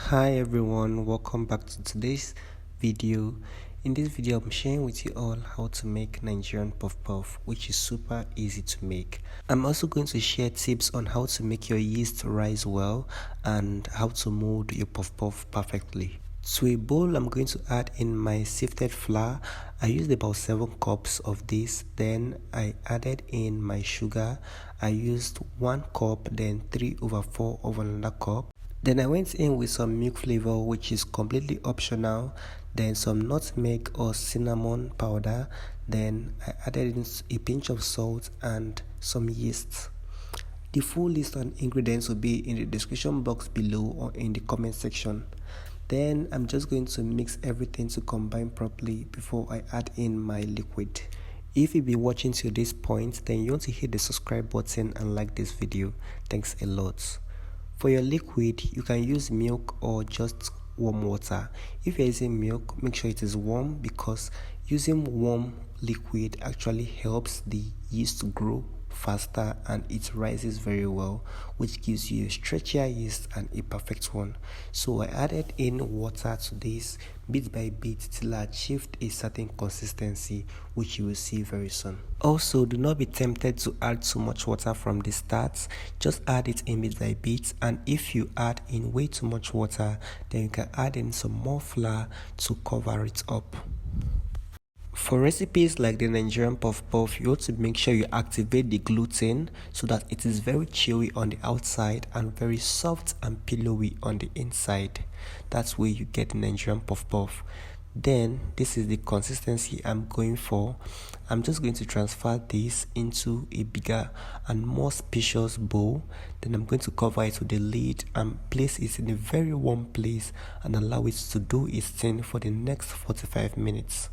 Hi everyone, welcome back to today's video. In this video I'm sharing with you all how to make Nigerian puff puff, which is super easy to make. I'm also going to share tips on how to make your yeast rise well and how to mold your puff puff perfectly. To a bowl, I'm going to add in my sifted flour. I used about 7 cups of this. Then I added in my sugar. I used 1 cup, then 3/4 of another cup. Then I went in with some milk flavor, which is completely optional. Then some nutmeg or cinnamon powder. Then I added in a pinch of salt and some yeast. The full list on ingredients will be in the description box below or in the comment section. Then I'm just going to mix everything to combine properly before I add in my liquid. If you've been watching to this point, then you want to hit the subscribe button and like this video. Thanks a lot. For your liquid, you can use milk or just warm water. If you're using milk, make sure it is warm because using warm liquid actually helps the yeast to grow faster and it rises very well, which gives you a stretchier yeast and a perfect one. So I added in water to this bit by bit till I achieved a certain consistency, which you will see very soon. Also, do not be tempted to add too much water from the start. Just add it in bit by bit, and if you add in way too much water, then you can add in some more flour to cover it up. For recipes like the Nigerian puff puff, you want to make sure you activate the gluten so that it is very chewy on the outside and very soft and pillowy on the inside. That's where you get the Nigerian puff puff. Then this is the consistency I'm going for. I'm just going to transfer this into a bigger and more spacious bowl. Then I'm going to cover it with the lid and place it in a very warm place and allow it to do its thing for the next 45 minutes.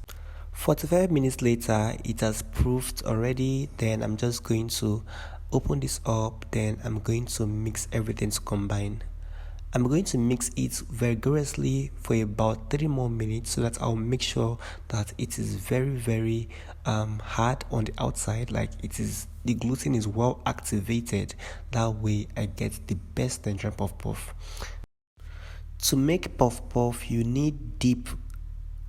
45 minutes later, it has proofed already. Then I'm just going to open this up. Then I'm going to mix everything to combine. I'm going to mix it vigorously for about 3 more minutes so that I'll make sure that it is very hard on the outside, like the gluten is well activated. That way I get the best Nigerian puff puff. To make puff puff, you need deep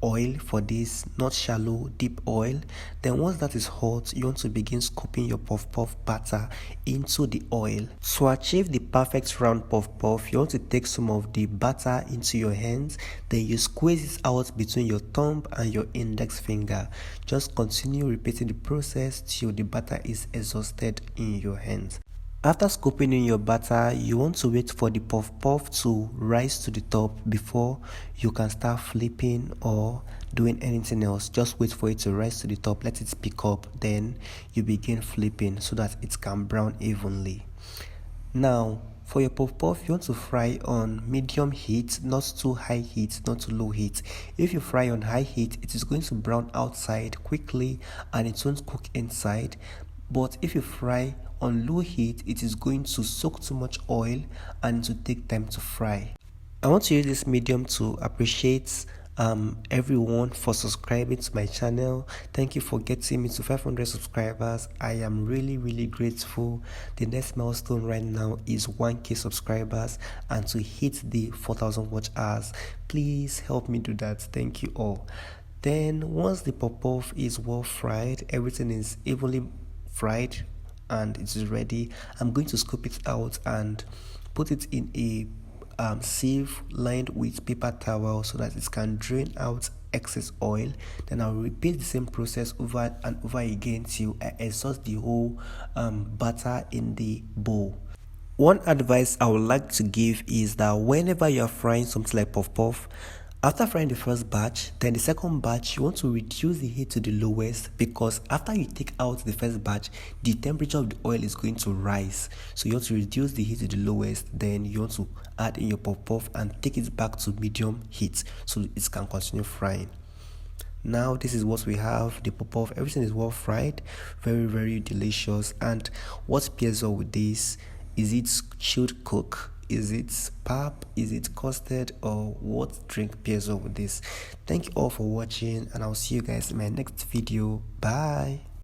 oil for this, not shallow, deep oil. Then once that is hot, you want to begin scooping your puff puff batter into the oil. To achieve the perfect round puff puff, you want to take some of the batter into your hands, then you squeeze it out between your thumb and your index finger. Just continue repeating the process till the batter is exhausted in your hands. After scooping in your batter, you want to wait for the puff puff to rise to the top before you can start flipping or doing anything else. Just wait for it to rise to the top, let it pick up, then you begin flipping so that it can brown evenly. Now, for your puff puff, you want to fry on medium heat, not too high heat, not too low heat. If you fry on high heat, it is going to brown outside quickly and it won't cook inside. But if you fry on low heat, it is going to soak too much oil and it will take time to fry. I want to use this medium to appreciate everyone for subscribing to my channel. Thank you for getting me to 500 subscribers. I am really grateful. The next milestone right now is 1k subscribers and to hit the 4,000 watch hours. Please help me do that. Thank you all. Then once the puff puff is well fried, everything is evenly fried and it is ready, I'm going to scoop it out and put it in a sieve lined with paper towel so that it can drain out excess oil. Then I'll repeat the same process over and over again till I exhaust the whole batter in the bowl. One advice I would like to give is that whenever you're frying something like puff puff, after frying the first batch, then the second batch, you want to reduce the heat to the lowest because after you take out the first batch, the temperature of the oil is going to rise. So you want to reduce the heat to the lowest, then you want to add in your puff puff and take it back to medium heat so it can continue frying. Now this is what we have, the puff puff. Everything is well fried, very delicious. And what pairs up with this? Is it chilled coke? Is it pap? Is it custard? Or what drink pairs up with this? Thank you all for watching and I'll see you guys in my next video. Bye.